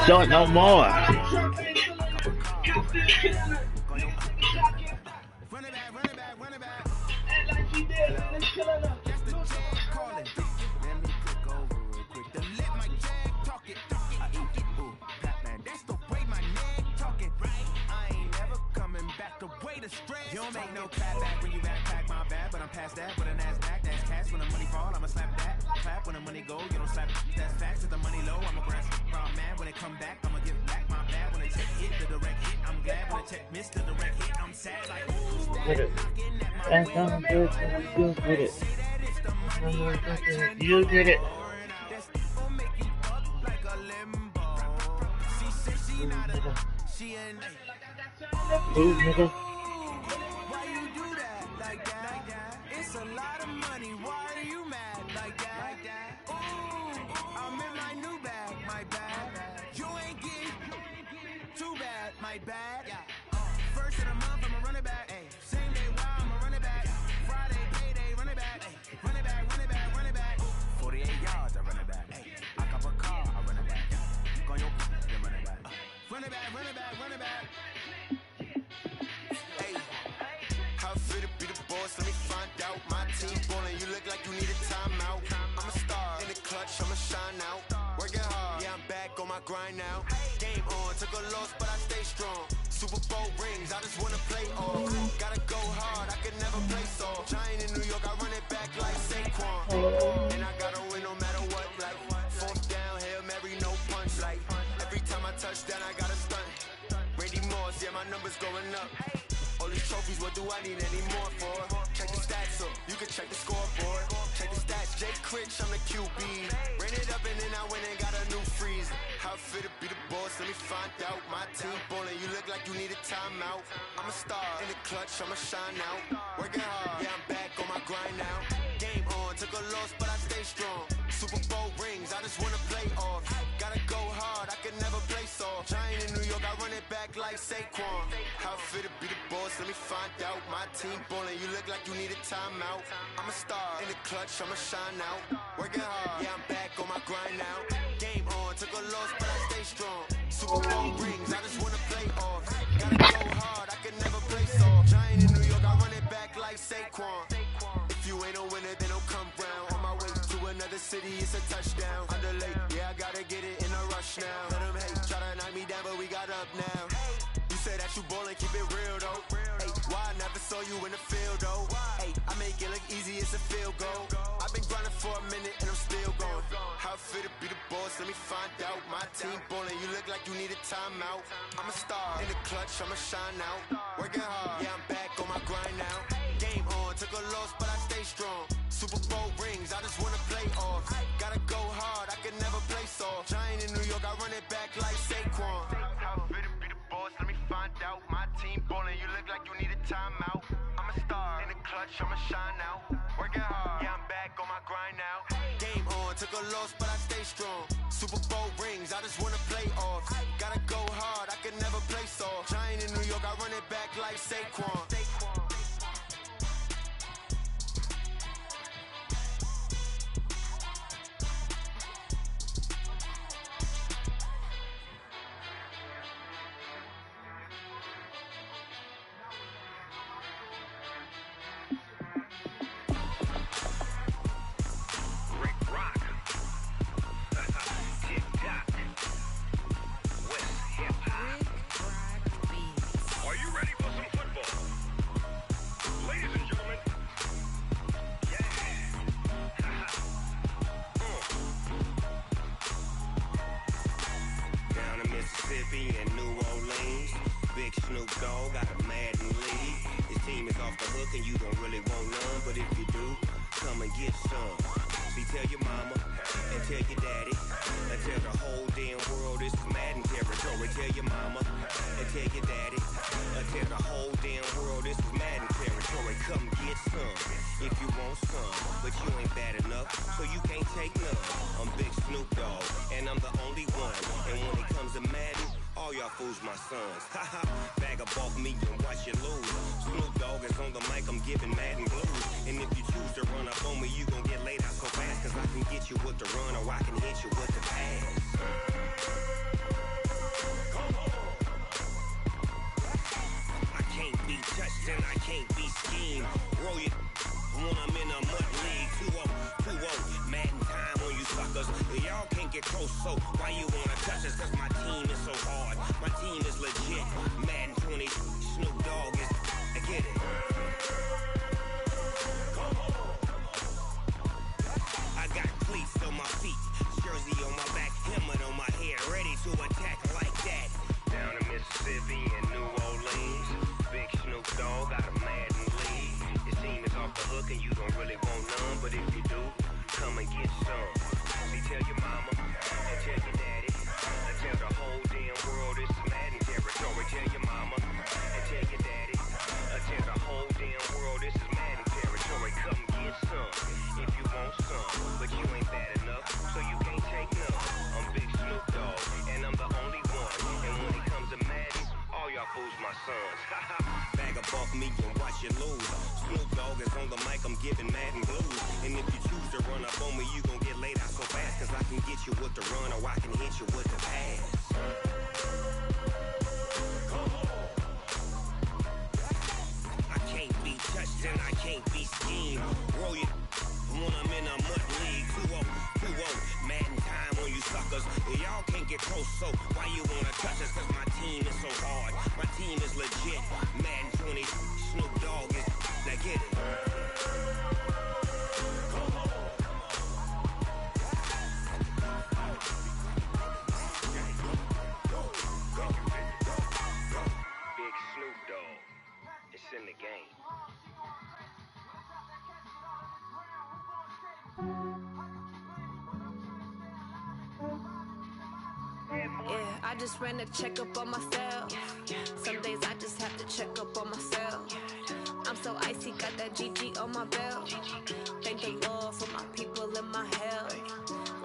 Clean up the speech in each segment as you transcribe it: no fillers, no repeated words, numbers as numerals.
Don't know more. You don't make no clap back when you backpack my bad, but I'm past that. With a NASDAQ, that's cash. When the money fall, I'ma slap that. Clap when the money go, you don't slap. That's facts. With the money low, I'm a grass round man. When it come back, I'ma give back my bad. When the check hit, the direct hit, I'm glad. When the check missed, the direct hit, I'm sad. Like, Get it. And come good, you get it. You get it. Ooh, nigga. Why you do that like that? It's a lot of money. Why are you mad like that? Ooh, I'm in my new bag, my bad. You ain't getting too bad, my bad. First of the month, I'ma run it back. Same day, wow, I'ma run it back. Friday, payday, run it back. Run it back, run it back, run it back. 48 yards, I run it back. I cop a car, I run it back. Go on your then run it back. Run it back, run it back, run it back. How fit to be the boss? Let me find out. My team ballin', you look like you need a timeout. I'm a star in the clutch, I'ma shine out. Working hard, yeah, I'm back on my grind now. Game on, took a loss, but I stay strong. Super Bowl rings, I just wanna play off. Gotta go hard, I can never play soft. Giant in New York, I run it back like Saquon. And I gotta win no matter what. Like fourth down, Hail Mary, no punch. Like every time I touch down, I gotta stunt. Randy Moss, yeah, my numbers going up. All these trophies, what do I need any more for? Check the stats up, you can check the scoreboard. Check the stats, Jake Critch, I'm the QB. Ran it up and then I went and got a new freeze. How fit to be the boss, let me find out. My team ballin', you look like you need a timeout. I'm a star in the clutch, I'ma shine out. Working hard, yeah, I'm back on my grind now. Game on, took a loss, but I stay strong. Super Bowl rings, I just wanna play off. Gotta go hard, I can never play soft. Giant in New York, I run it back like Saquon. How fit to be the boss, let me find out. My team ballin', you look like you need a timeout. I'm a star in the clutch, I'ma shine out. Working hard, yeah, I'm back on my grind now. Game on, took a loss, but I stay strong. Super Bowl rings, I just wanna play off. Gotta go hard, I can never play soft. Giant in New York, I run it back like Saquon. If you ain't a winner, then don't come round. On my way to another city, it's a touchdown. Underlay, yeah, I gotta get it in a rush now. Let them hate, try to knock me down, but we got up now. You say that you ballin', keep it real though. Hey, why I never saw you in the field though? Hey, I make it look easy, it's a field goal. I've been grinding for a minute and I'm still going. How fit to be the boss, let me find out. My team ballin', you look like you need a timeout. I'm a star in the clutch, I'ma shine out. Working hard, yeah, I'm back on my grind now. Game on, took a loss, but I stay strong. Super Bowl rings, I just wanna play off. Gotta go hard, I can never play soft. Giant in New York, I run it back like Saquon. How fit to be the boss, let me find out. My team ballin', you look like you need a timeout. I'm a star in the clutch, I'ma shine out. Working hard, yeah, I'm back on my grind now. Game on, took a loss, but I stay strong. Super Bowl rings, I just wanna play off. Gotta go hard, I can never play soft. Giant in New York, I run it back like Saquon. Mississippi and New Orleans. Big Snoop Dogg got a Madden league. His team is off the hook and you don't really want none, but if you do, come and get some. See, tell your mama and tell your daddy and tell the whole damn world this is Madden territory. Tell your mama and tell your daddy and tell the whole damn world this is Madden territory. Come get some if you want some, but you ain't bad enough, so you can't take none. I'm Big Snoop Dogg and I'm the only one. And when it comes to Madden, all y'all fools my sons. Haha, bag up off me and watch you lose. Snoop Dogg is on the mic, I'm giving Madden blues. And if you choose to run up on me, you gon' get laid out so fast. Cause I can get you with the run or I can hit you with the pass. y'all can't get close, so why you wanna touch us? Cause my team is so hard. My team is legit. Madden 20, Snoop Dogg is, I get it. I got cleats on my feet, jersey on my back, helmet on my head, ready to attack like that. Down in Mississippi and New Orleans, big Snoop Dogg got a Madden league. Your team is off the hook and you don't really want none, but if you do, come and get some. See, tell your mama and tell your daddy, and tell the whole damn world this is Madden territory. Tell your mama and tell your daddy, and tell the whole damn world this is Madden territory. Come get some if you want some, but you ain't bad enough, so you can't take none. I'm Big Snoop Dogg, and I'm the only one. And when it comes to Madden, all y'all fools my sons. Bag up off me and watch you lose. Snoop Dogg is on the mic, I'm giving Madden blues. And if you choose to run up on me, you gon' get laid out so fast. Cause I can get you with the run or I can hit you with the pass. I can't be touched and I can't be schemed. Roll you when I'm in a mud league. 2-0, 2-0, Madden time on you suckers. Y'all can't get close, so why you wanna touch us? Cause my team is so hard. My team is legit. Madden 20, Snoop Dogg is, now get it. Big Snoop Dogg, it's in the game. Yeah, I just ran a checkup on myself. Some days I just have to check up on myself. I'm so icy, got that GG on my belt. Thank the Lord for my people in my health.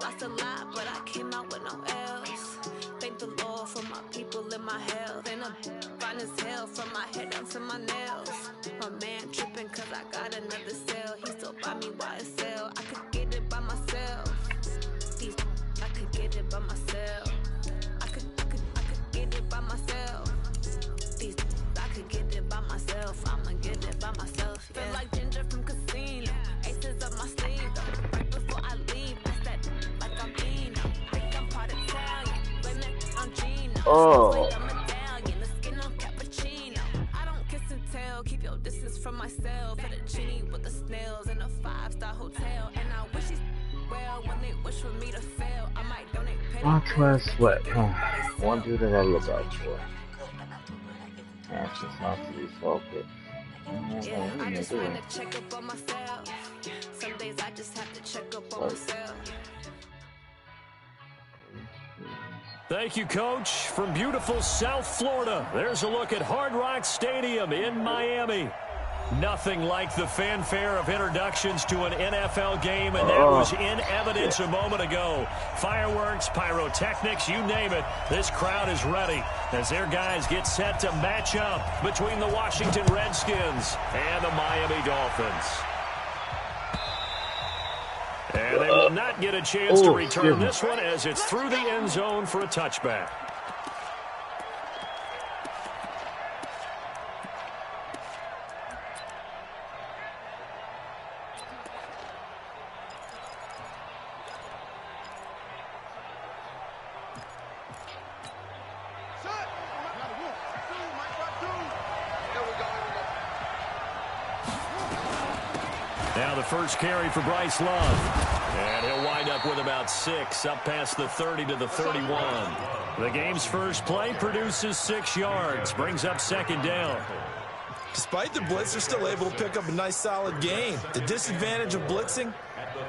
Lost a lot, but I came out with no else. Thank the Lord for my people in my health. And I'm fine as hell from my head down to my nails. My man tripping cause I got another cell. He still buy me YSL. I could get it by myself. These I could get it by myself. I could get it by myself. These I could get it by myself. I'ma get it by myself. Yeah. Feel like Ginger from Casino. Aces up my sleeve though. Right before I leave, I said like I'm Eno. Think I'm part Italian. Blame that I'm Gino. Oh. I'm medallion. The skin on cappuccino. I don't kiss and tell. Keep your distance from myself. At a genie with the snails in a 5-star hotel. And I wish he's well when they wish for me to fail. I might donate. Watch where I sweat. One dude that I look out for. Actions not to be focused. Yeah, I just ran a check up on myself. Some days I just have to check up on myself. Thank you, Coach. From beautiful South Florida, there's a look at Hard Rock Stadium in Miami. Nothing like the fanfare of introductions to an NFL game, and that was in evidence a moment ago. Fireworks, pyrotechnics, you name it. This crowd is ready as their guys get set to match up between the Washington Redskins and the Miami Dolphins. And they will not get a chance to return this one as it's through the end zone for a touchback. Now the first carry for Bryce Love. And he'll wind up with about 6, up past the 30 to the 31. The game's first play produces 6 yards, brings up second down. Despite the blitz, they're still able to pick up a nice, solid gain. The disadvantage of blitzing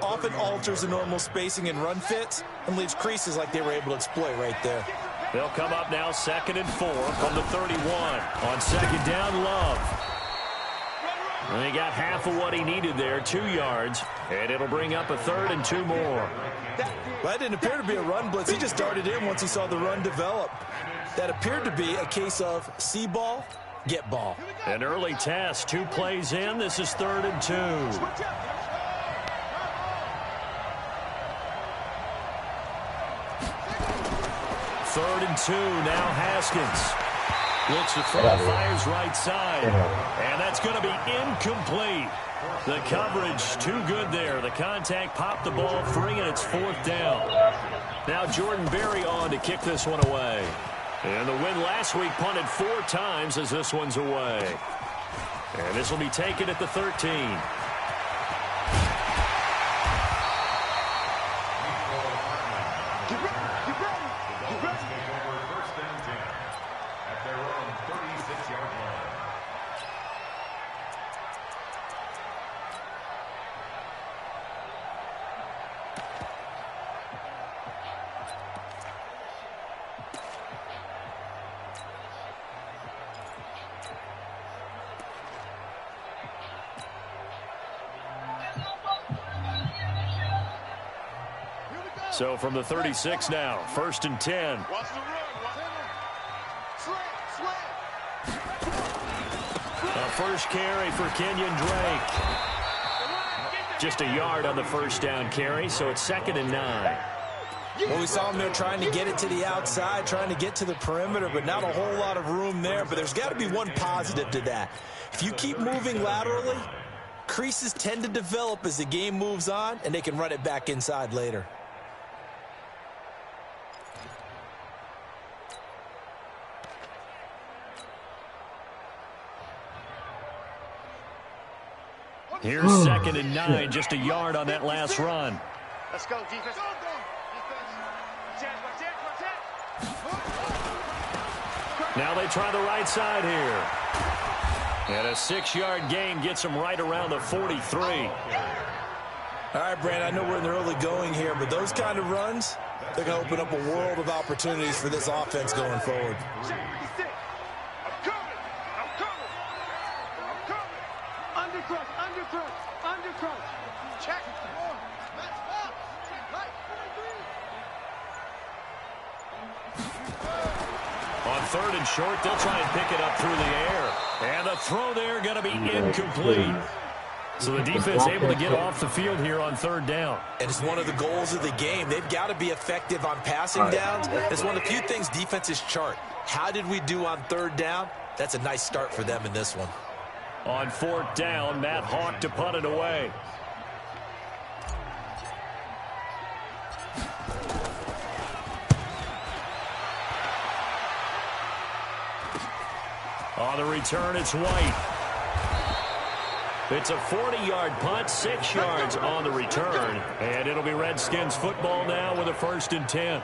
often alters the normal spacing and run fits and leaves creases like they were able to exploit right there. They'll come up now 2nd and 4 from the 31. On second down, Love. And he got half of what he needed there, 2 yards, and it'll bring up a 3rd and 2 more. That didn't appear to be a run blitz. He just darted in once he saw the run develop. That appeared to be a case of see ball, get ball. An early test, 2 plays in. This is 3rd and 2. Third and 2, now Haskins. Looks to throw, fires right side. And that's going to be incomplete. The coverage too good there. The contact popped the ball free, and it's 4th down. Now Jordan Berry on to kick this one away. And the win last week punted 4 times as this one's away. And this will be taken at the 13. So from the 36 now, 1st and 10. A first carry for Kenyon Drake. Just a yard on the first down carry, so it's 2nd and 9. Well, we saw him there trying to get it to the outside, trying to get to the perimeter, but not a whole lot of room there. But there's got to be one positive to that. If you keep moving laterally, creases tend to develop as the game moves on, and they can run it back inside later. Here's 2nd and 9, just a yard on that last run. Let's go, defense. Now they try the right side here. And a 6-yard gain gets them right around the 43. All right, Brand, I know we're in the early going here, but those kind of runs, they're going to open up a world of opportunities for this offense going forward. On 3rd and short, they'll try and pick it up through the air. And the throw there going to be incomplete. So the defense able to get off the field here on 3rd down. And it's one of the goals of the game. They've got to be effective on passing downs. It's one of the few things defenses chart. How did we do on 3rd down? That's a nice start for them in this one. On 4th down, Matt Hawk to punt it away. On the return, it's White. It's a 40-yard punt, 6 yards on the return. And it'll be Redskins football now with a 1st and 10.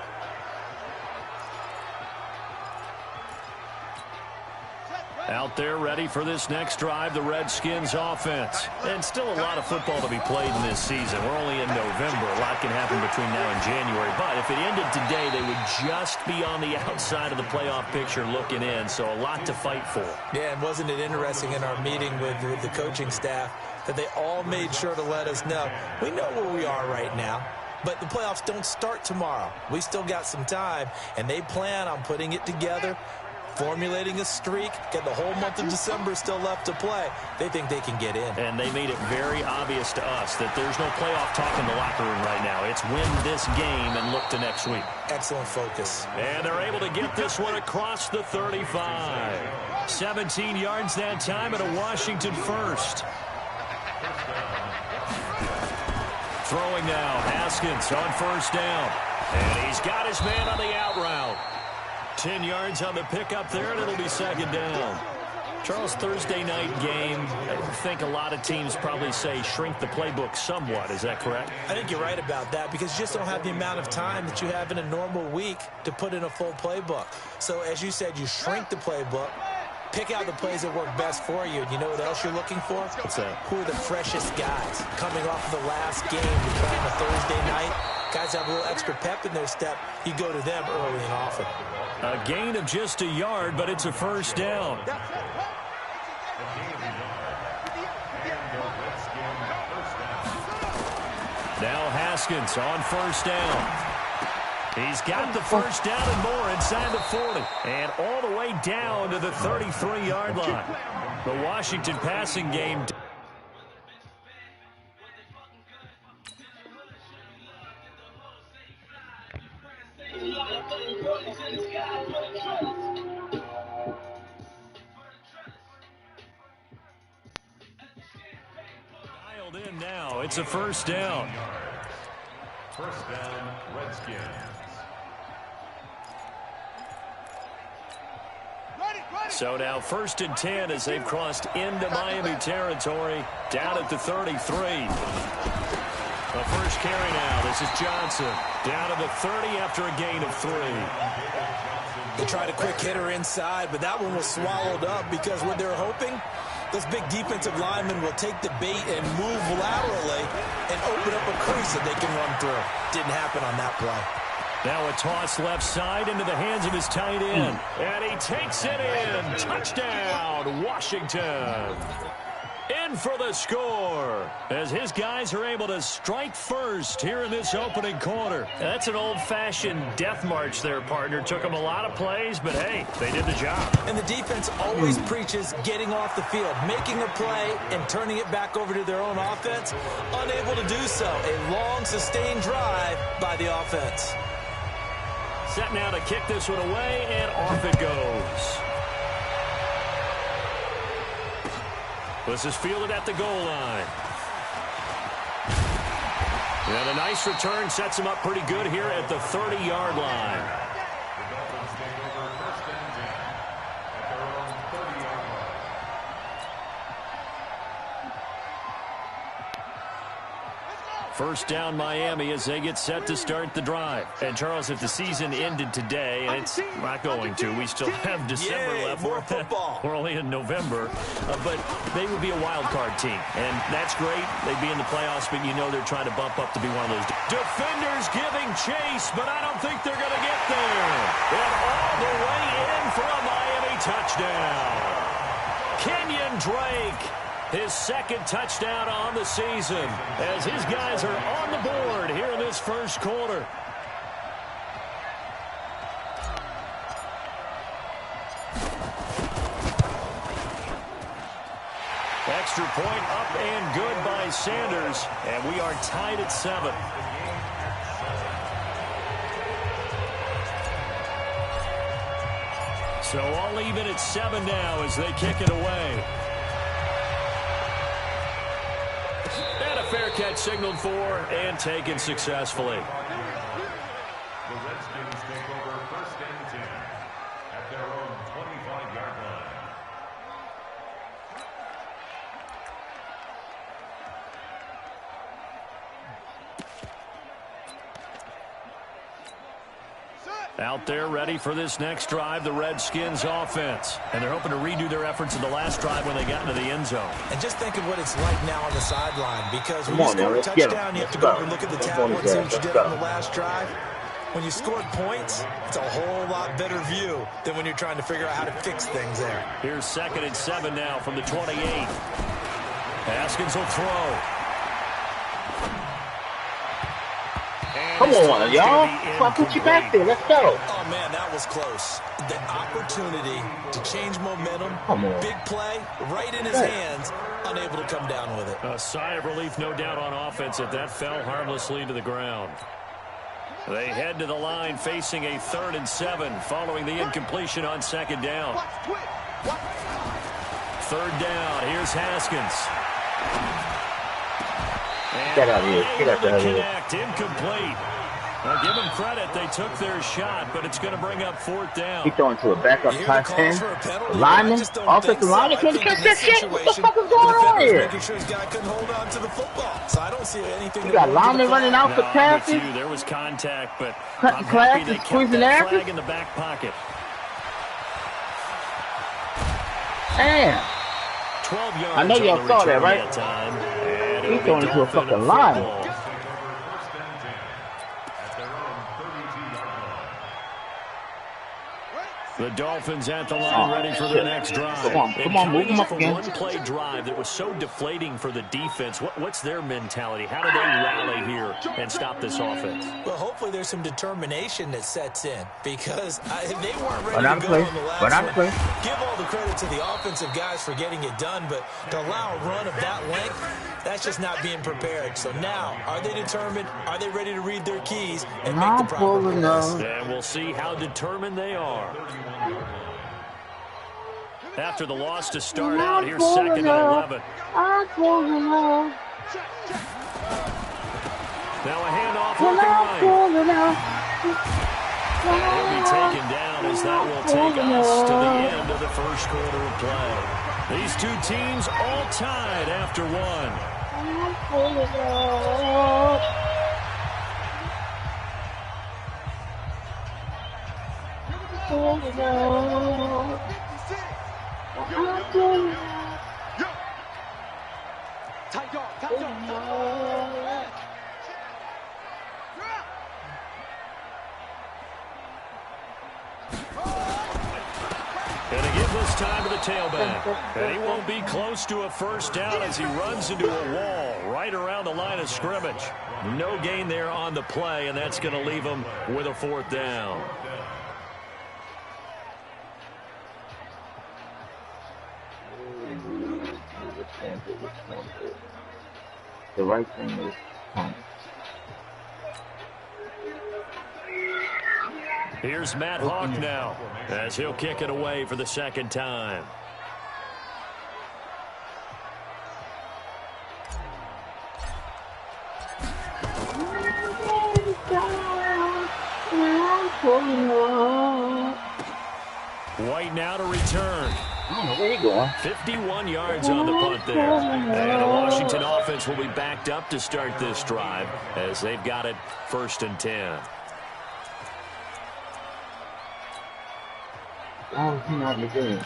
Out there ready for this next drive, the Redskins offense. And still a lot of football to be played in this season. We're only in November. A lot can happen between now and January. But if it ended today, they would just be on the outside of the playoff picture looking in. So a lot to fight for. Yeah, and wasn't it interesting in our meeting with the coaching staff that they all made sure to let us know, we know where we are right now. But the playoffs don't start tomorrow. We still got some time, and they plan on putting it together, formulating a streak, get the whole month of December still left to play. They think they can get in. And they made it very obvious to us that there's no playoff talk in the locker room right now. It's win this game and look to next week. Excellent focus. And they're able to get this one across the 35. 17 yards that time, and a Washington first. Throwing now, Haskins on 1st down. And he's got his man on the out route. 10 yards on the pickup there, and it'll be 2nd down. Charles, Thursday night game, I think a lot of teams probably say shrink the playbook somewhat. Is that correct? I think you're right about that because you just don't have the amount of time that you have in a normal week to put in a full playbook. So, as you said, you shrink the playbook, pick out the plays that work best for you. And you know what else you're looking for? What's that? Who are the freshest guys coming off of the last game to play on a Thursday night? Guys have a little extra pep in their step. You go to them early and often. A gain of just a yard, but it's a 1st down. Now Haskins on 1st down. He's got the 1st down and more inside the 40. And all the way down to the 33-yard line. The Washington passing game. in now. It's a first down. First down, Redskins. So now 1st and 10 as they've crossed into Miami territory, down at the 33. The first carry now. This is Johnson. Down to the 30 after a gain of 3. They tried a quick hitter inside, but that one was swallowed up because what they're hoping, those big defensive linemen will take the bait and move laterally and open up a crease that they can run through. Didn't happen on that play. Now a toss left side into the hands of his tight end. And he takes it in. Touchdown, Washington. In for the score as his guys are able to strike first here in this opening quarter. That's an old-fashioned death march there, partner. Took them a lot of plays, but hey, they did the job. And the defense always preaches getting off the field, making a play and turning it back over to their own offense. Unable to do so. A long, sustained drive by the offense. Set now to kick this one away, and off it goes. This is fielded at the goal line. And a nice return sets him up pretty good here at the 30-yard line. The Dolphins take over 1st and 10 at their own 30-yard line. First down Miami as they get set to start the drive. And Charles, if the season ended today, and it's not going to, we still have December left. More football. We're only in November, but they would be a wild card team. And that's great. They'd be in the playoffs, but you know they're trying to bump up to be one of those. Defenders giving chase, but I don't think they're going to get there. And all the way in for a Miami touchdown. Kenyon Drake. His second touchdown on the season as his guys are on the board here in this first quarter. Extra point up and good by Sanders, and we are tied at 7. So all even at 7 now as they kick it away. And a fair catch signaled for and taken successfully. The Redskins take over 1st and 10 at their own 25-yard line. Out there ready for this next drive, the Redskins offense. And they're hoping to redo their efforts in the last drive when they got into the end zone. And just think of what it's like now on the sideline, because when you score a touchdown, you have to go over and look at the tablet and see what you did on the last drive. When you scored points, it's a whole lot better view than when you're trying to figure out how to fix things there. Here's 2nd and 7 now from the 28. Haskins will throw. Come on, y'all. I'll put you back there. Let's go. Oh, man, that was close. The opportunity to change momentum, big play, right in his hands, unable to come down with it. A sigh of relief, no doubt, on offense that fell harmlessly to the ground. They head to the line facing a 3rd and 7 following the incompletion on 2nd down. 3rd down. Here's Haskins. Get out of here. Get out of here. Connect, incomplete. Now give them credit. They took their shot, but it's going to bring up 4th down. He throwing to a backup tight end. Lineman, offensive lineman couldn't catch that shit. What the fuck is going on here? Making sure his guy couldn't hold on to the football. So I don't see anything. You got linemen running out for passes. There was contact, but cutting classes, squeezing asses. Flag in the back pocket. Damn. 12 yards. I know y'all saw that, right? He's throwing into a fucking line. The Dolphins at the line, ready for the next drive. Come on, move them up again. One-play drive that was so deflating for the defense. What's their mentality? How do they rally here and stop this offense? Well, hopefully there's some determination that sets in, because they weren't ready to go on the last one. Give all the credit to the offensive guys for getting it done, but to allow a run of that length, that's just not being prepared. So now, are they determined? Are they ready to read their keys and make the proper plays? And we'll see how determined they are. After the loss to start out, here's 2nd and 11. Now a handoff looking right. He'll be taken down as that will take us to the end of the first quarter of play. These two teams all tied after one. And to give this time to the tailback. And he won't be close to a first down as he runs into a wall right around the line of scrimmage. No gain there on the play, and that's going to leave him with a fourth down. The right thing is punt. Here's Matt Hawk now as he'll kick it away for the second time. White now to return. I don't know where you going. 51 yards on the punt there. And the Washington offense will be backed up to start this drive as they've got it 1st and 10. Oh, he's not doing it.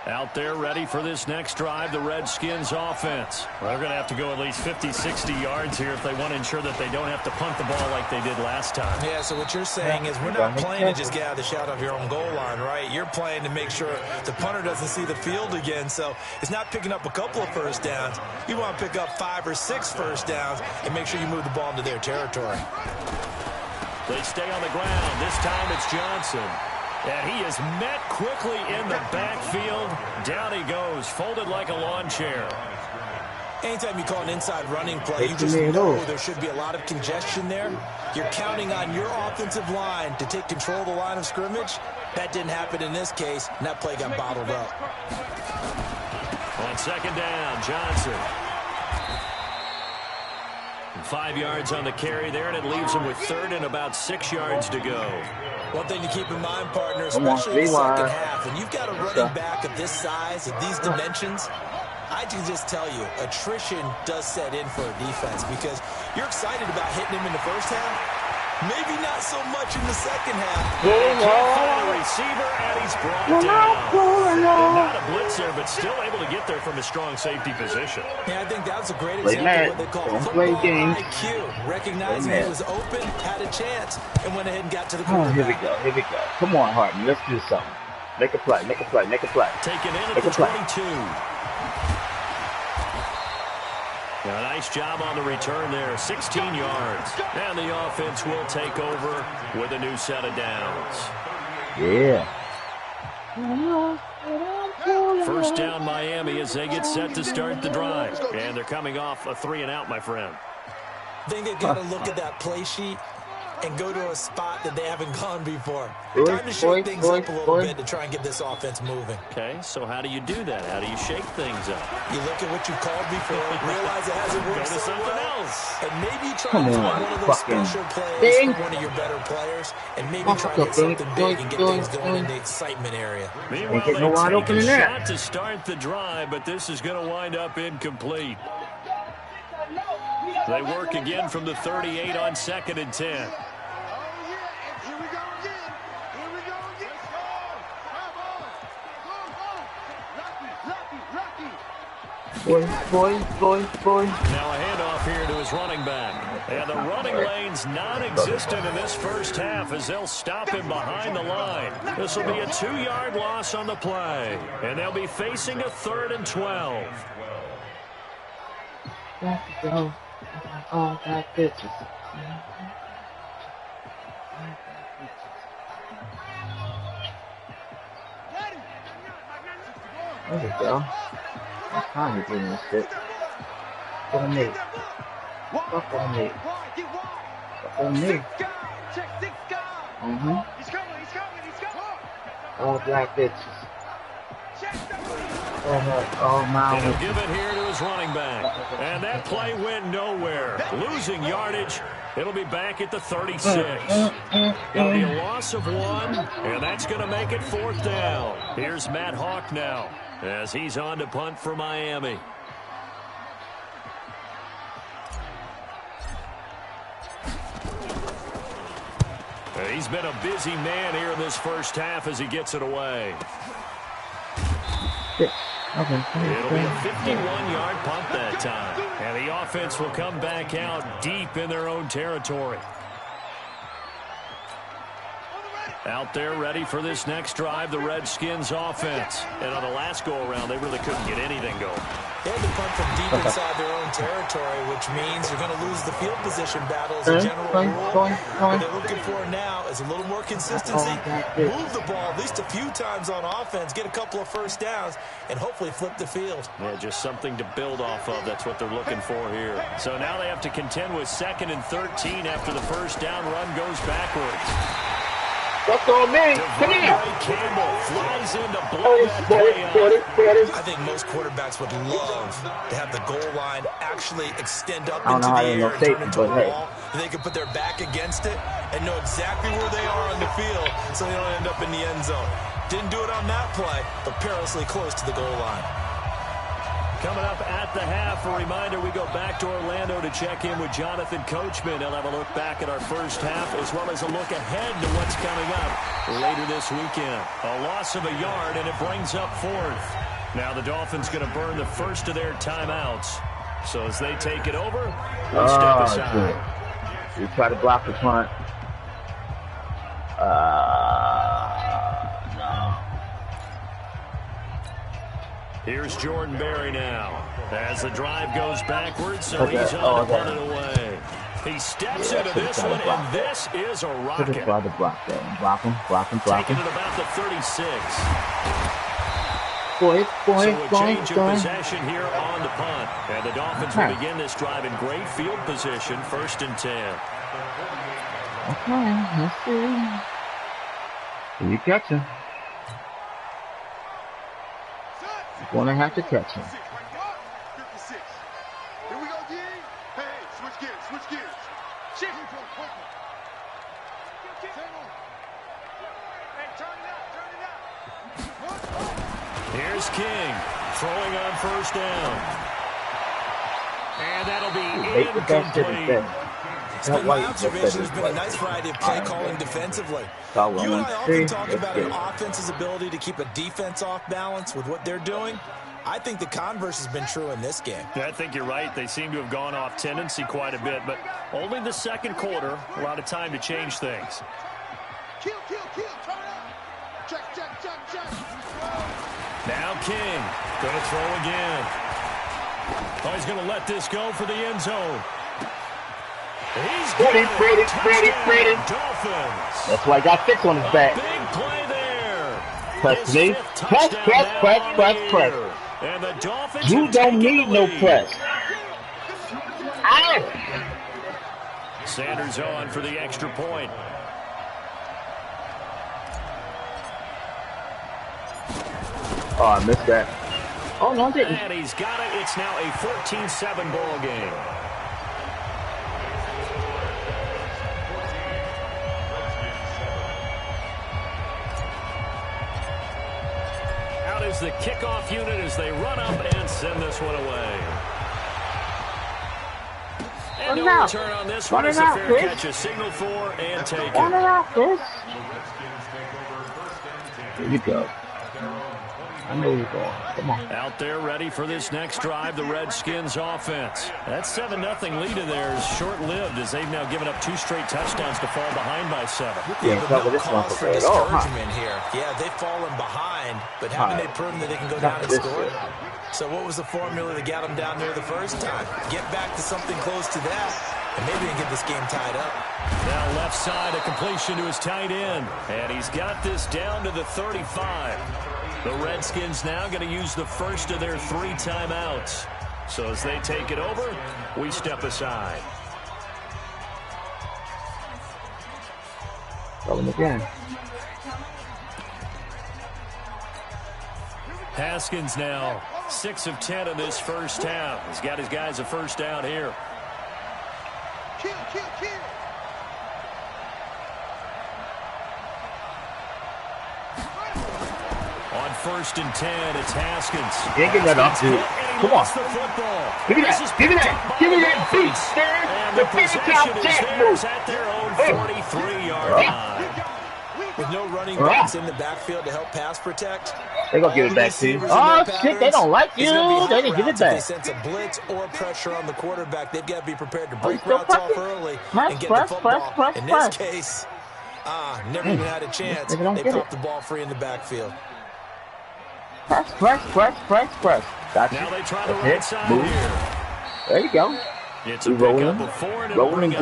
Out there ready for this next drive, the Redskins offense. Well, they're going to have to go at least 50, 60 yards here if they want to ensure that they don't have to punt the ball like they did last time. Yeah, so what you're saying is we're not playing to just get out of the shot of your own goal line, right? You're playing to make sure the punter doesn't see the field again. So it's not picking up a couple of first downs. You want to pick up 5 or 6 first downs and make sure you move the ball into their territory. They stay on the ground. This time it's Johnson. And he is met quickly in the backfield. Down he goes, folded like a lawn chair. Anytime you call an inside running play, you just know there should be a lot of congestion there. You're counting on your offensive line to take control of the line of scrimmage. That didn't happen in this case, and that play got bottled up. On second down, Johnson. 5 yards on the carry there, and it leaves him with 3rd and about 6 yards to go. One thing to keep in mind, partner, especially in the second half, when you've got a running back of this size, of these dimensions, I can just tell you, attrition does set in for a defense because you're excited about hitting him in the first half. Maybe not so much in the second half. Can't find a receiver, and he's brought down. Not a blitzer, but still able to get there from a strong safety position. Yeah, I think that was a great example of what they call football IQ. Recognizing he was open, had a chance, and went ahead and got to the quarterback. Here we go, here we go. Come on, Hartman, let's do something. Make a play, make a play, make a play. Taken in at the 22. A nice job on the return there, 16 yards. And the offense will take over with a new set of downs. Yeah. First down Miami as they get set to start the drive. And they're coming off a 3-and-out, my friend. I think they've got to look at that play sheet and go to a spot that they haven't gone before. Time to shake things up a little bit to try and get this offense moving. Okay, so how do you do that? How do you shake things up? You look at what you called before, realize it hasn't worked Go to something else. And maybe try to find one of those special plays for one of your better players, and maybe try to get something big and get things going in the excitement area. Meanwhile, they take a shot to start the drive, but this is going to wind up incomplete. They work again from the 38 on 2nd and 10. Boy. Now a handoff here to his running back. And the running lane's non-existent in this first half as they'll stop him behind the line. This will be a 2-yard loss on the play. And they'll be facing a 3rd and 12. Got to go. Oh, that bitches. There we go. I'm kind of doing this shit. Fuck on me. Fuck on me. Fuck on me. All black bitches. Oh, my. And he'll give it here to his running back. And that play went nowhere. Losing yardage. It'll be back at the 36. It'll be a loss of 1, and that's going to make it 4th down. Here's Matt Hawk now as he's on to punt for Miami. He's been a busy man here in this first half as he gets it away. It'll be a 51-yard punt that time. And the offense will come back out deep in their own territory. Out there ready for this next drive, the Redskins offense. And on the last go-around, they really couldn't get anything going. They had to punt from deep inside their own territory, which means you're going to lose the field position battle as a general rule. What they're looking for now is a little more consistency. Move the ball at least a few times on offense, get a couple of first downs, and hopefully flip the field. Yeah, just something to build off of. That's what they're looking for here. So now they have to contend with 2nd and 13 after the first down run goes backwards. What's on me? Come here. Campbell flies in to blow that play up. I think most quarterbacks would love to have the goal line actually extend up into the air and turn into a wall. They can put their back against it and know exactly where they are on the field so they don't end up in the end zone. Didn't do it on that play, but perilously close to the goal line. Coming up at the half, a reminder, we go back to Orlando to check in with Jonathan Coachman. He'll have a look back at our first half as well as a look ahead to what's coming up later this weekend. A loss of a yard, and it brings up 4th. Now the Dolphins going to burn the first of their timeouts. So as they take it over, we'll step aside. Good. We try to block the punt. Here's Jordan Berry now as the drive goes backwards, so he's on to punt it away. He steps into this one, and this is a rocket. Try to block that. Block him. Taking it about the 36. So a change of possession here on the punt. And the Dolphins will begin this drive in great field position, 1st and 10. Okay, let's see. You catch him. You're gonna have to catch him. 56. Here we go, D. Hey, switch gears. Shift. Hey, turn it up. Here's King throwing on first down. And that'll be incomplete. It's been my observation, there's been a nice variety of play calling defensively. You and I often talk about an offense's ability to keep a defense off balance with what they're doing. I think the converse has been true in this game. Yeah, I think you're right. They seem to have gone off tendency quite a bit, but only the second quarter, a lot of time to change things. Kill. Turn up. Check. Now King going to throw again. Oh, he's going to let this go for the end zone. He's ready. Dolphins. That's why I got 6 on his back. Big play there. Press me. Press. And the Dolphins you don't need no press. Ow! Sanders on for the extra point. Oh, I missed that. Oh, no, I didn't. And he's got it. It's now a 14-7 ball game. Out is the kickoff unit as they run up and send this one away. And no return on this one. It's a fair catch, a signal for and take it. There you go. I know you're going. Come on. Out there ready for this next drive, the Redskins offense. That 7-0 lead of theirs is short-lived as they've now given up 2 straight touchdowns to fall behind by 7. Yeah, but no cause for discouragement here. Yeah, they've fallen behind, but haven't they proven that they can go down and score? So what was the formula that got them down there the first time? Get back to something close to that, and maybe they can get this game tied up. Now left side, a completion to his tight end. And he's got this down to the 35. The Redskins now going to use the first of their 3 timeouts. So as they take it over, we step aside. Going again. Haskins now 6 of 10 in this first half. He's got his guys a first down here. Kill. On 1st and 10, it's Haskins. Can't get that up, dude. Come on. Give me that. Beast, And the possession is theirs at their own 43-yard line. With no running backs in the backfield to help pass protect. They're going to give it back to you. Oh, shit, they don't like you. They didn't give it back. If they sense a blitz or pressure on the quarterback, they've got to be prepared to break routes off early and get the football. In this case, never even had a chance. They popped the ball free in the backfield. Press. Gotcha. Now they try the right side here. There you go. It's a pickup of 4 and rolling.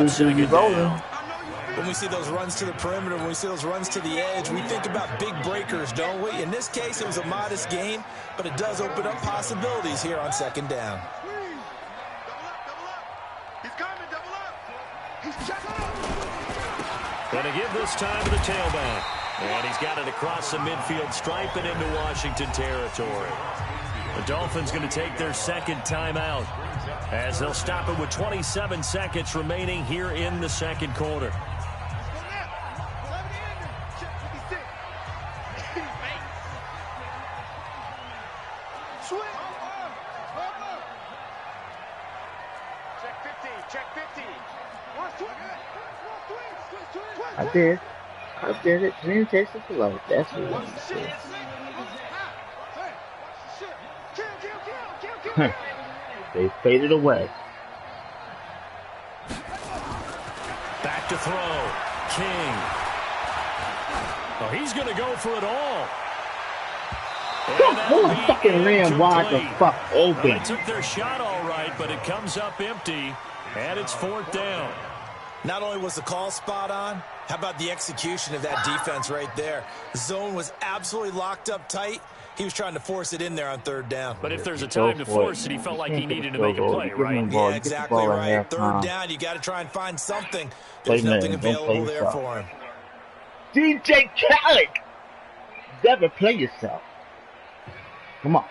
When we see those runs to the perimeter, when we see those runs to the edge, we think about big breakers, don't we? In this case, it was a modest gain, but it does open up possibilities here on 2nd down. He's coming, double up. He's checking up. Going to give this time to the tailback. And he's got it across the midfield stripe and into Washington territory. The Dolphins going to take their 2nd timeout as they'll stop it with 27 seconds remaining here in the 2nd quarter. I did it. Dream takes it to life. That's what it is. They faded away. Back to throw. King. Oh, he's going to go for it all. Who fucking ran wide the fuck open? Well, they took their shot all right, but it comes up empty, and it's 4th down. Not only was the call spot on, how about the execution of that defense right there? The zone was absolutely locked up tight. He was trying to force it in there on 3rd down. But if there's a time to force it, he felt like he needed to make a play, right? Yeah, exactly right. 3rd down, you got to try and find something. There's nothing available there for him. DJ Khaled! Never play yourself. Come on.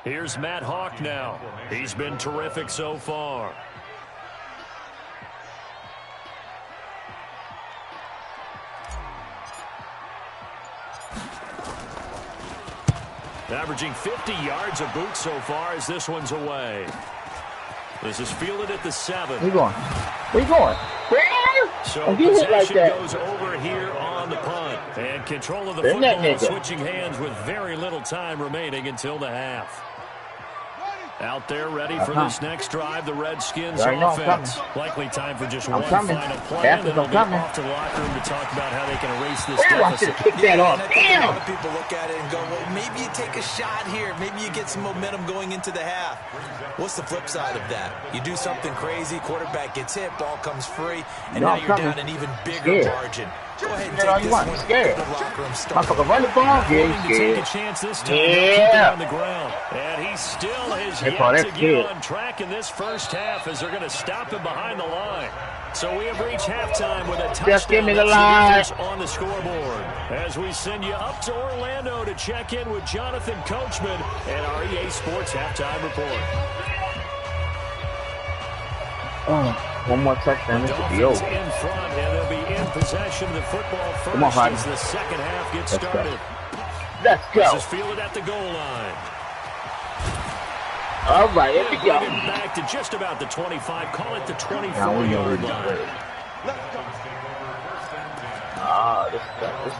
Here's Matt Hawk now. He's been terrific so far. Averaging 50 yards a boot so far as this one's away. This is fielded at the 7. Where you going? Where? So possession goes over here on the punt. And control of the football switching hands with very little time remaining until the half. Out there ready for this next drive, the Redskins offense. Likely time for just one final play, and then they'll get off to the locker room to talk about how they can erase this deficit. A lot of people look at it and go, well, maybe you take a shot here. Maybe you get some momentum going into the half. What's the flip side of that? You do something crazy, quarterback gets hit, ball comes free, and now you're down an even bigger margin. Go ahead and take this one. Motherfucker, run the ball. Take a chance this time. Keep it on the ground. And he still has yet to get on track in this first half as they're going to stop him behind the line. So we have reached halftime with a touchdown. Just give me the line on the scoreboard. As we send you up to Orlando to check in with Jonathan Coachman and our EA Sports Halftime Report. One more touchdown, this will be over. In front, and they'll be in possession of the football first as the second half gets started. Let's go. This is fielded at the goal line. All right, here we go. Back to just about the 25. Call it the 24-yard line. This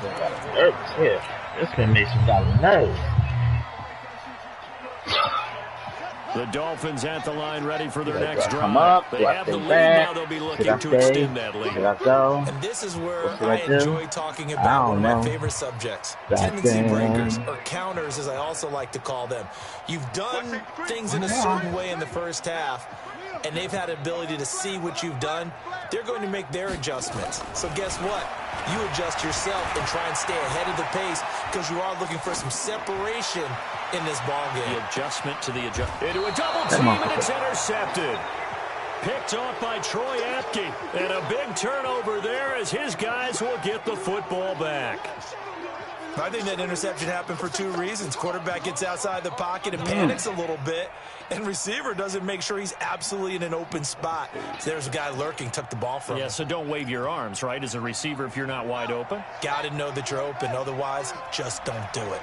one got nervous here. This one makes me got nervous. The Dolphins at the line ready for their next drive. Come up, they have the lead now. They'll be looking to extend that lead. And this is where I enjoy talking about one of my favorite subjects. Tendency breakers, or counters as I also like to call them. You've done things in a certain way in the first half, and they've had the ability to see what you've done. They're going to make their adjustments. So guess what? You adjust yourself and try and stay ahead of the pace because you are looking for some separation in this ball game. The adjustment to the adjustment. Into a double team, and it's intercepted. Picked off by Troy Apke. And a big turnover there as his guys will get the football back. I think that interception happened for two reasons. Quarterback gets outside the pocket and panics a little bit, and receiver doesn't make sure he's absolutely in an open spot. So there's a guy lurking, took the ball from him. Yeah, so don't wave your arms, right, as a receiver if you're not wide open. Got to know that you're open. Otherwise, just don't do it.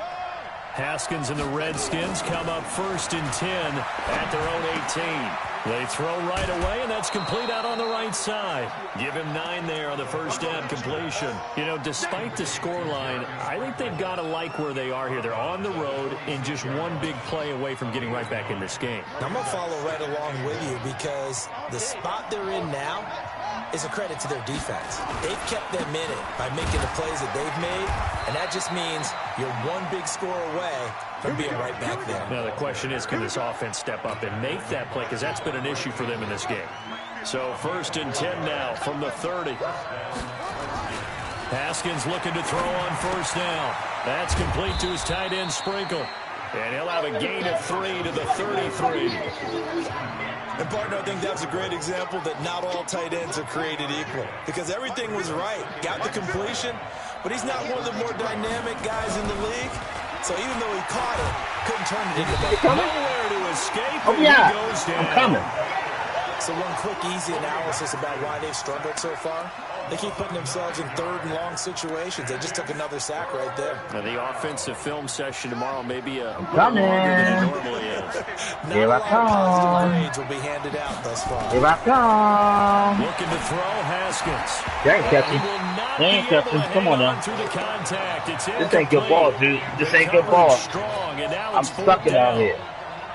Haskins and the Redskins come up 1st and 10 at their own 18. They throw right away, and that's complete out on the right side. Give him 9 there on the first down completion. You know, despite the scoreline, I think they've got to like where they are here. They're on the road and just one big play away from getting right back in this game. I'm going to follow right along with you because the spot they're in now is a credit to their defense. They've kept them in it by making the plays that they've made, and that just means you're one big score away from being right back there. Now, the question is, can this offense step up and make that play? Because that's been an issue for them in this game. So 1st and 10 now from the 30. Haskins looking to throw on 1st down. That's complete to his tight end, Sprinkle. And he'll have a gain of 3 to the 33. And, partner, I think that's a great example that not all tight ends are created equal. Because everything was right. Got the completion, but he's not one of the more dynamic guys in the league. So even though he caught it, couldn't turn it into the nowhere to escape. Oh, yeah. He goes down. I'm coming. So one quick, easy analysis about why they've struggled so far. They keep putting themselves in 3rd and long situations. They just took another sack right there. Now, the offensive film session tomorrow may be a little coming. longer than it normally is. Here I come. Positive grades will be handed out thus far. Here I come. Looking to throw, Haskins. They ain't catching. They ain't catching. Come on now. This ain't your ball, dude. This ain't your ball. I'm sucking out here.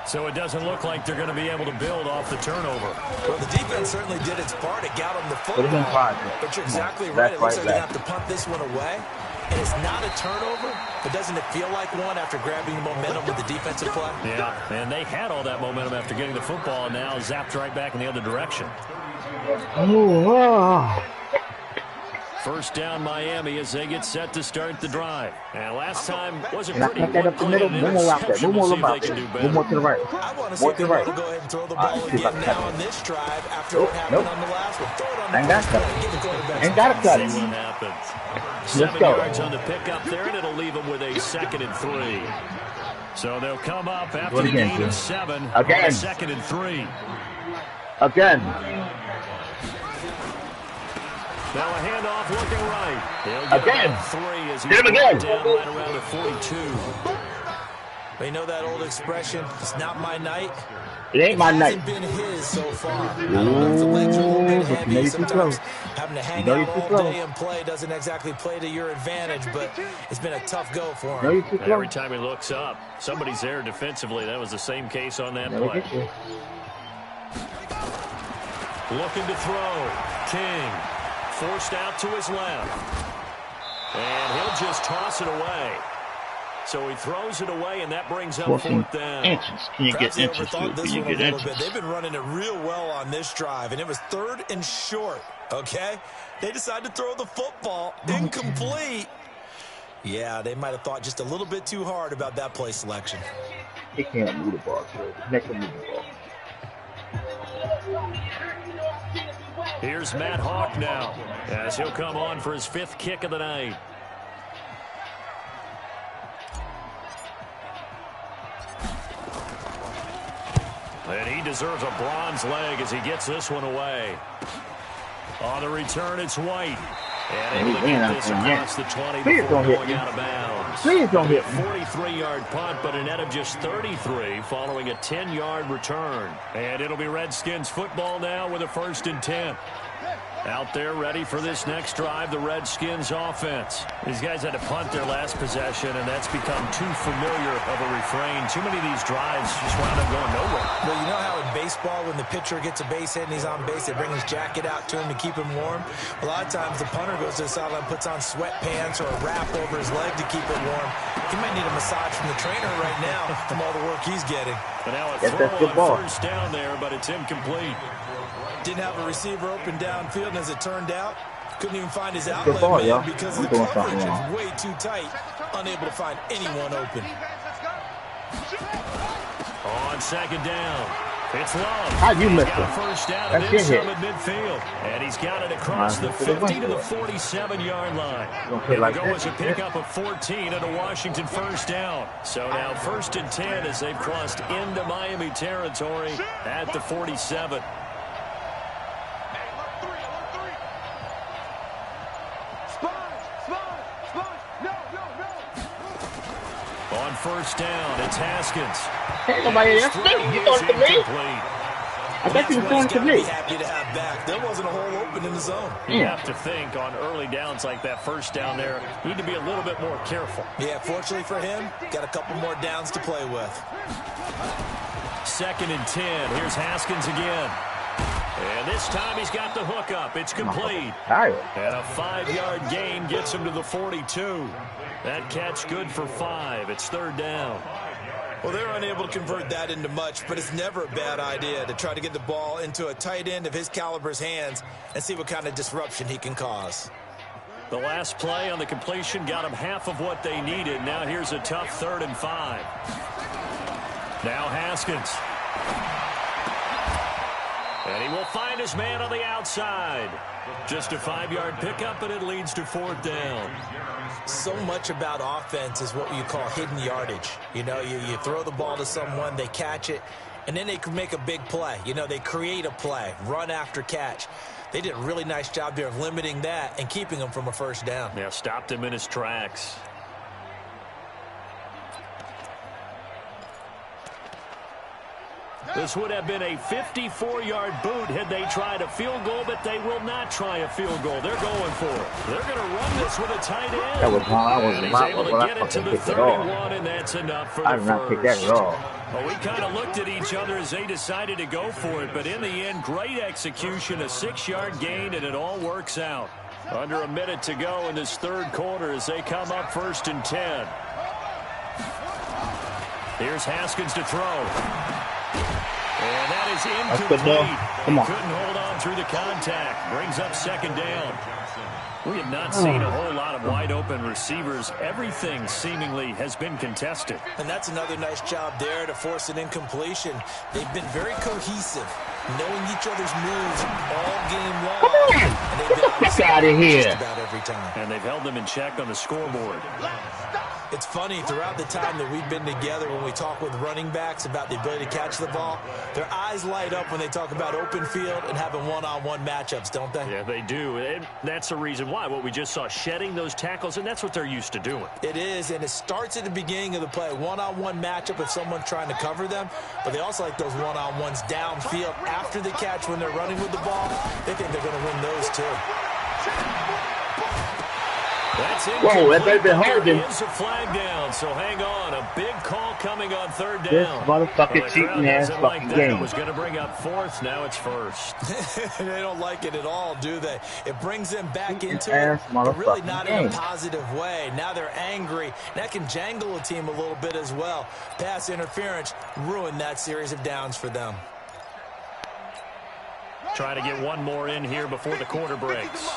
So it doesn't look like they're going to be able to build off the turnover. Well, the defense certainly did its part. It got them the football. But you're exactly right. It looks like they have to punt this one away. And it's not a turnover, but doesn't it feel like one after grabbing the momentum with the defensive play? Yeah, and they had all that momentum after getting the football, and now zapped right back in the other direction. Oh. 1st down Miami as they get set to start the drive. And last time wasn't and pretty. I that up the middle. One more out there. One more out there. One more to the right. I want to see if they want to go ahead and throw the ball again now on this drive after what happened on the last one. Throw it on the ain't got to cut it. Ain't got to cut it. See what happens. Let's 7 go. yards on the pickup there, and it'll leave them with a 2nd and 3. So they'll come up after the gain of 7. Again. 2nd and 3. Again. Now a handoff looking right. He'll get again. 3 as he's Hit him again. Down right around the 42. They know that old expression, it's not my night. It ain't my night. It hasn't been his so far. I don't know if the legs are a little bit heavy. Sometimes having to hang out all day and play doesn't exactly play to your advantage, but it's been a tough go for him. Every time he looks up, somebody's there defensively. That was the same case on that play. Looking to throw. King. Forced out to his left. And he'll just toss it away. So he throws it away, and that brings up 4th down. Inches. Can you get inches to it? Can you get inches? They've been running it real well on this drive, and it was 3rd and short, okay? They decided to throw the football incomplete. Yeah, they might have thought just a little bit too hard about that play selection. He can't move the ball, so next to move the ball. Here's Matt Hawk now as he'll come on for his 5th kick of the night. And he deserves a bronze leg as he gets this one away. On the return, it's White. And able to get this across the 20 before going out of bounds. Please don't hit me. 43-yard punt, but a net of just 33 following a 10-yard return. And it'll be Redskins football now with a 1st and 10. Out there ready for this next drive, the Redskins offense. These guys had to punt their last possession, and that's become too familiar of a refrain. Too many of these drives just wound up going nowhere. Well, you know how in baseball, when the pitcher gets a base hit and he's on base, they bring his jacket out to him to keep him warm? A lot of times the punter goes to the sideline, puts on sweatpants or a wrap over his leg to keep it warm. He might need a massage from the trainer right now from all the work he's getting. But now a throw on 1st down there, but it's incomplete. Didn't have a receiver open downfield, and as it turned out, couldn't even find his outlet because the coverage is way too tight, unable to find anyone open. On 2nd down, It's Love. How'd you miss He's got it? a first down That's and then his some hit. at midfield. And he's got it across the 50 to the 47-yard line. It'll like go this, as a pickup of 14 and a Washington first down. So now 1st and 10 as they've crossed into Miami territory at the 47. On first down, it's Haskins. Ain't nobody else there. You throwing it to me? I thought you were throwing it to me. Happy to have back. There wasn't a hole open in the zone. You have to think on early downs like that first down there, you need to be a little bit more careful. Yeah, fortunately for him, got a couple more downs to play with. 2nd and 10. Here's Haskins again. And this time he's got the hook up. It's complete. And a 5-yard gain gets him to the 42. That catch good for 5. It's 3rd down. Well, they're unable to convert that into much, but it's never a bad idea to try to get the ball into a tight end of his caliber's hands and see what kind of disruption he can cause. The last play on the completion got him half of what they needed. Now here's a tough 3rd and 5. Now Haskins. And he will find his man on the outside. Just a 5-yard pickup, and it leads to 4th down. So much about offense is what you call hidden yardage. You know, you throw the ball to someone, they catch it, and then they can make a big play. You know, they create a play, run after catch. They did a really nice job there of limiting that and keeping him from a first down. Yeah, stopped him in his tracks. This would have been a 54-yard boot had they tried a field goal, but they will not try a field goal. They're going for it. They're going to run this with a tight end. That was wrong. And he's able to get it to the 31, and that's enough for the first. I did not pick that at all. Well, we kind of looked at each other as they decided to go for it, but in the end, great execution, a 6-yard gain, and it all works out. Under a minute to go in this 3rd quarter as they come up 1st and 10. Here's Haskins to throw. And that is incomplete. Come on. Couldn't hold on through the contact. Brings up 2nd down. We have not seen a whole lot of wide-open receivers. Everything seemingly has been contested. And that's another nice job there to force an incompletion. They've been very cohesive, knowing each other's moves all game long. And they've been Get out of here. just about every time. And they've held them in check on the scoreboard. It's funny, throughout the time that we've been together, when we talk with running backs about the ability to catch the ball, their eyes light up when they talk about open field and having one-on-one matchups, don't they? Yeah, they do. And that's the reason why. What we just saw, shedding those tackles, and that's what they're used to doing. It is, and it starts at the beginning of the play. One-on-one matchup if someone's trying to cover them, but they also like those one-on-ones downfield after the catch when they're running with the ball. They think they're going to win those, too. That's it. Whoa, that better be holding. There is a flag down, so hang on. A big call coming on 3rd down. This motherfucking cheating ass fucking game. It was going to bring up 4th. Now it's 1st. They don't like it at all, do they? It brings them back into it, but really not in a positive way. Now they're angry. That can jangle a team a little bit as well. Pass interference ruined that series of downs for them. Trying to get one more in here before the quarter breaks.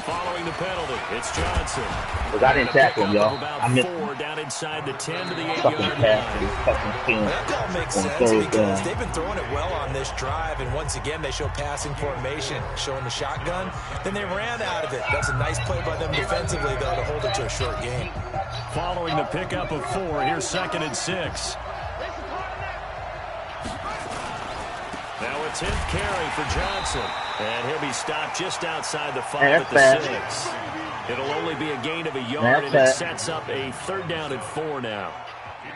Following the penalty, it's Johnson. Because I didn't tackle him, y'all. I missed him. Down inside the 10 to the 8-yard fucking line. That call makes sense because they've been throwing it well on this drive, and once again they show passing formation, showing the shotgun. Then they ran out of it. That's a nice play by them defensively, though, to hold it to a short game. Following the pickup of 4, here's 2nd and 6. Now a 10th carry for Johnson. And he'll be stopped just outside the 5 at the 6. It'll only be a gain of a yard, and it sets up a 3rd down and 4 now.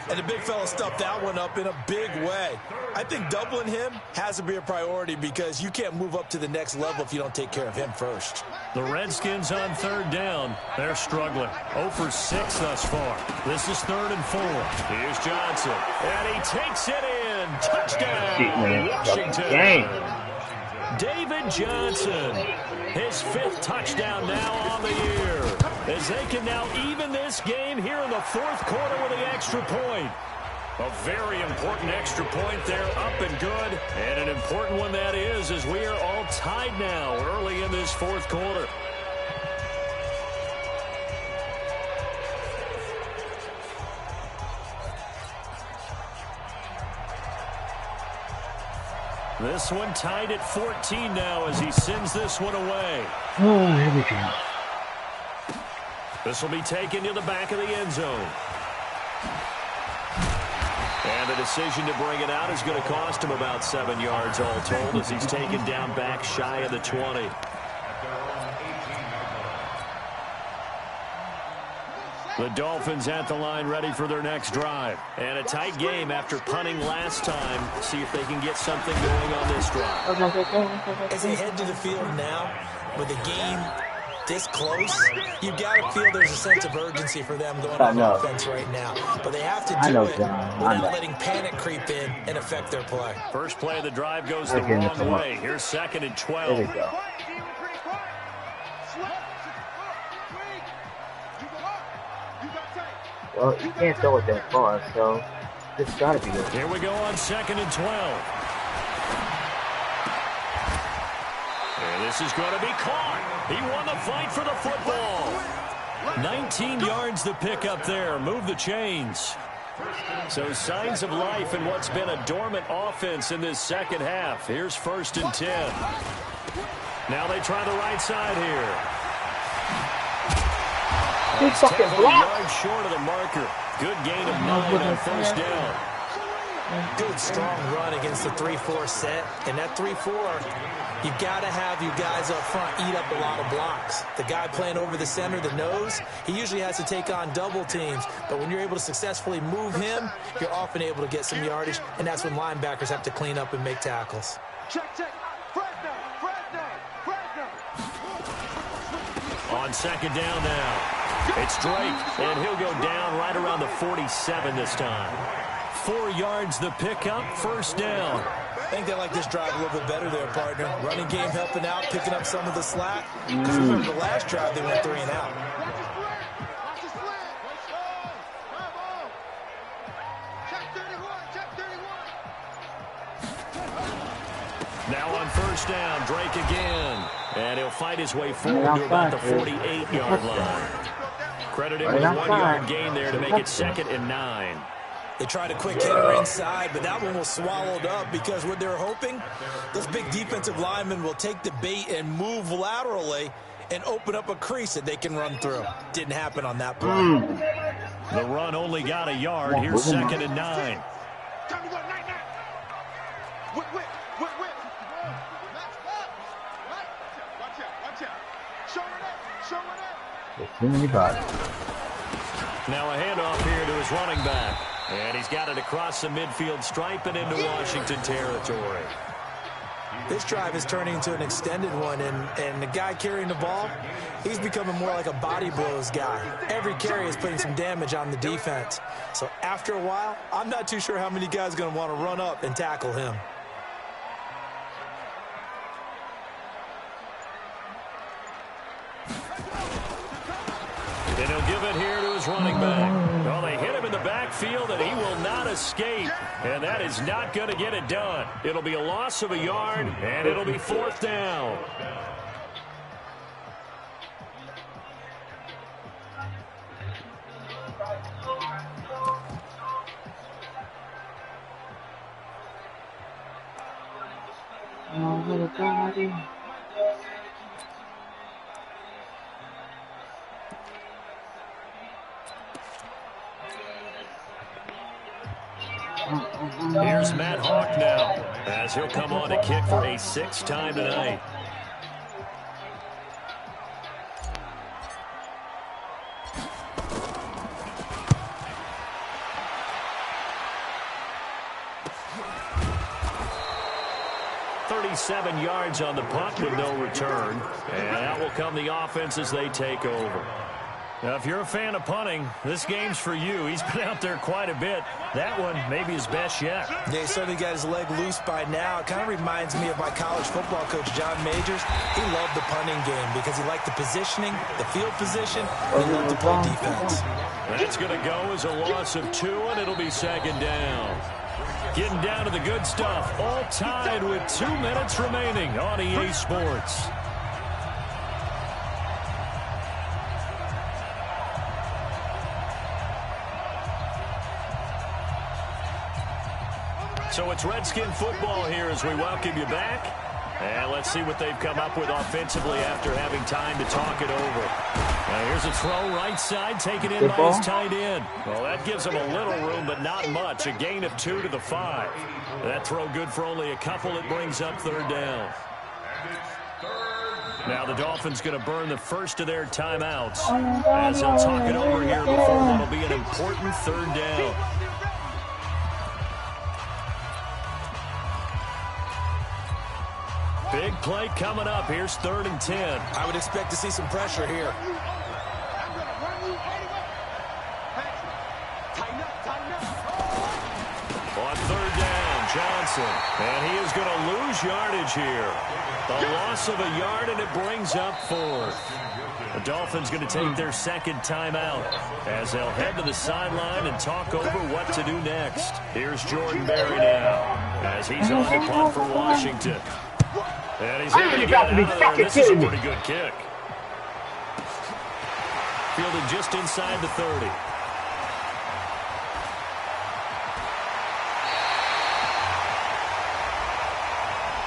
And the big fella stuffed that one up in a big way. I think doubling him has to be a priority because you can't move up to the next level if you don't take care of him first. The Redskins on 3rd down. They're struggling. 0 for 6 thus far. This is 3rd and 4. Here's Johnson. And he takes it in. Touchdown, Washington. David Johnson, his 5th touchdown now on the year, as they can now even this game here in the 4th quarter with the extra point. A very important extra point there, up and good, and an important one that is, as we are all tied now early in this 4th quarter. This one tied at 14 now as he sends this one away. Oh, here we go. This will be taken to the back of the end zone. And the decision to bring it out is going to cost him about 7 yards all told as he's taken down back shy of the 20. The Dolphins at the line ready for their next drive. And a tight game after punting last time. See if they can get something going on this drive. As they head to the field now, with the game this close, you've got to feel there's a sense of urgency for them going on offense right now. But they have to do it without letting panic creep in and affect their play. First play of the drive goes the wrong way. Here's 2nd and 12. There we go. Well, you can't throw it that far, so it's got to be good. Here we go on 2nd and 12. And this is going to be caught. He won the fight for the football. 19 yards the pick up there. Move the chains. So signs of life in what's been a dormant offense in this second half. Here's 1st and 10. Now they try the right side here. He's fucking blocked. Yards short of the marker. Good gain of 9 on 1st down. Good strong run against the 3-4 set. And that 3-4, you've got to have you guys up front eat up a lot of blocks. The guy playing over the center, the nose, he usually has to take on double teams. But when you're able to successfully move him, you're often able to get some yardage. And that's when linebackers have to clean up and make tackles. Check. On 2nd down now. It's Drake, and he'll go down right around the 47 this time. 4 yards the pickup, 1st down. I think they like this drive a little bit better there, partner. Running game helping out, picking up some of the slack. Because remember, the last drive they went 3 and out. Now on 1st down, Drake again. And he'll fight his way forward to about the 48-yard line. Credited with a 1-yard gain there to make it 2nd and 9. They tried a quick hitter inside, but that one was swallowed up because what they were hoping, those big defensive linemen will take the bait and move laterally and open up a crease that they can run through. Didn't happen on that play. The run only got a yard. Here's 2nd and 9. Too many bodies. Now a handoff here to his running back. And he's got it across the midfield stripe and into Washington territory. This drive is turning into an extended one, and the guy carrying the ball, he's becoming more like a body blows guy. Every carry is putting some damage on the defense. So after a while, I'm not too sure how many guys are going to want to run up and tackle him. And he'll give it here to his running back. Well, they hit him in the backfield, and he will not escape. And that is not going to get it done. It'll be a loss of a yard, and it'll be 4th down. Oh, little body. Here's Matt Hawk now, as he'll come on to kick for a 6th time tonight. .37 yards on the punt with no return. And out will come the offense as they take over. Now, if you're a fan of punting, this game's for you. He's been out there quite a bit. That one maybe his best yet. Yeah, he certainly got his leg loose by now. It kind of reminds me of my college football coach, John Majors. He loved the punting game because he liked the positioning, the field position, and he loved to play defense. That's going to go as a loss of 2, and it'll be 2nd down. Getting down to the good stuff. All tied with 2 minutes remaining on EA Sports. So it's Redskin football here as we welcome you back. And let's see what they've come up with offensively after having time to talk it over. Now here's a throw right side, taken in by his tight end. Well, that gives him a little room, but not much. A gain of 2 to the 5. That throw good for only a couple. It brings up 3rd down. Now the Dolphins going to burn the first of their timeouts as they'll talk it over here before what'll be an important 3rd down. Big play coming up. Here's 3rd and 10. I would expect to see some pressure here. On 3rd down, Johnson. And he is going to lose yardage here. The loss of a yard, and it brings up 4th. The Dolphins going to take their 2nd timeout as they'll head to the sideline and talk over what to do next. Here's Jordan Berry now as he's on the punt for Washington. And he's able to get out of there. This is a pretty good kick. Fielded just inside the 30.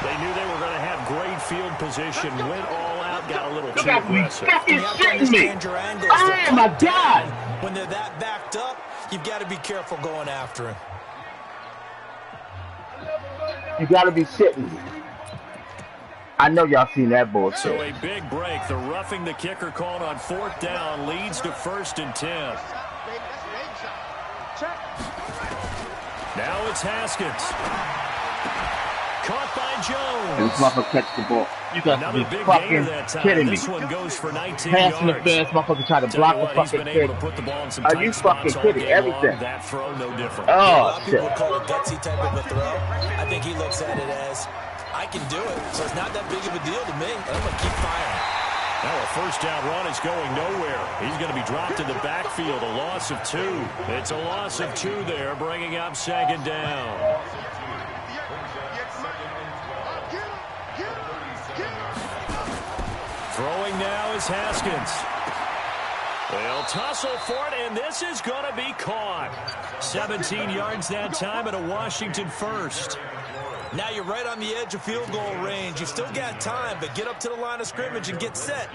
They knew they were going to have great field position, went all out, got a little too aggressive. You have to understand your angles. Oh, my God. When they're that backed up, you've got to be careful going after him. You got to be sitting. I know y'all seen that bullshit. So a big break. The roughing the kicker called on 4th down leads to 1st and 10. Now it's Haskins. Caught by Jones. This motherfucker catch the ball. You got to be fucking kidding me. This one goes for 19 Passing yards. the fast motherfucker trying to block the fucking kick. Are you fucking kidding? Everything. That throw no different. Oh, shit. People would call it a gutsy type of a throw. I think he looks at it as, I can do it, so it's not that big of a deal to me. I'm going to keep firing. Now a 1st down run is going nowhere. He's going to be dropped in the backfield. A loss of 2. It's a loss of 2 there, bringing up 2nd down. Throwing now is Haskins. They'll tussle for it, and this is going to be caught. 17 yards that time and a Washington 1st. Now you're right on the edge of field goal range. You've still got time, but get up to the line of scrimmage and get set.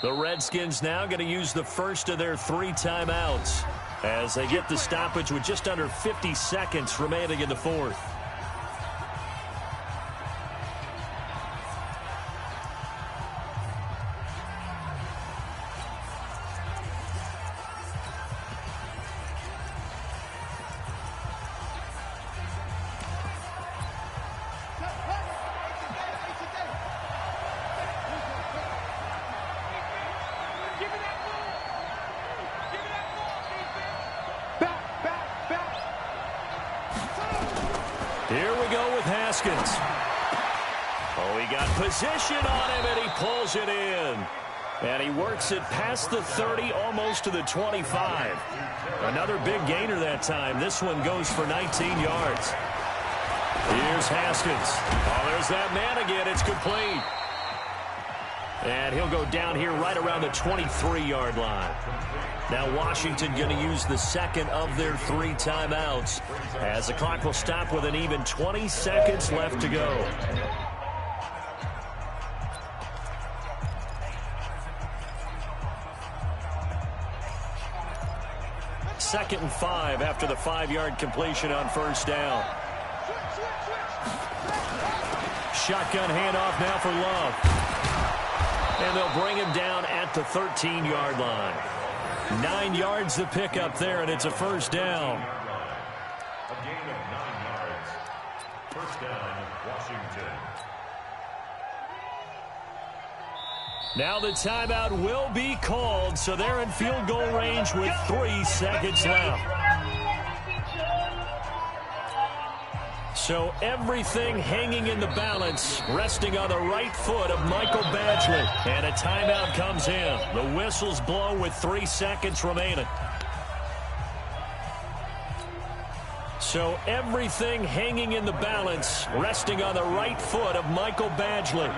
The Redskins now going to use the first of their 3 timeouts as they get the stoppage with just under 50 seconds remaining in the 4th. Here we go with Haskins. Oh, he got position on him, and he pulls it in. And he works it past the 30, almost to the 25. Another big gainer that time. This one goes for 19 yards. Here's Haskins. Oh, there's that man again. It's complete. And he'll go down here right around the 23-yard line. Now Washington going to use the 2nd of their 3 timeouts as the clock will stop with an even 20 seconds left to go. Second and 5 after the 5-yard completion on 1st down. Shotgun handoff now for Love. And they'll bring him down at the 13-yard line. 9 yards to pick up there, and it's a 1st down. A gain of 9 yards. 1st down, Washington. Now the timeout will be called, so they're in field goal range with 3 seconds left. So everything hanging in the balance, resting on the right foot of Michael Badgley. And a timeout comes in. The whistles blow with 3 seconds remaining. So everything hanging in the balance, resting on the right foot of Michael Badgley.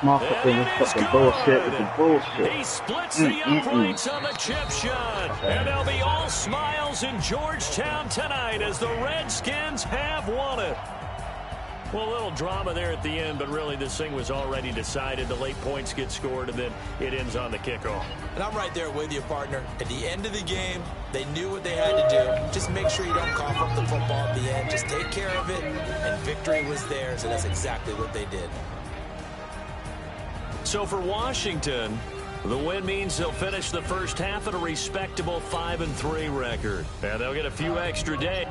Marketing is fucking bullshit. This is bullshit. He splits the uprights on the chip shot. And they'll be all smiles in Georgetown tonight as the Redskins have won it. Well, a little drama there at the end, but really this thing was already decided. The late points get scored, and then it ends on the kickoff. And I'm right there with you, partner. At the end of the game, they knew what they had to do. Just make sure you don't cough up the football at the end. Just take care of it, and victory was theirs, and that's exactly what they did. So for Washington, the win means they'll finish the first half at a respectable 5-3 record. And they'll get a few extra days.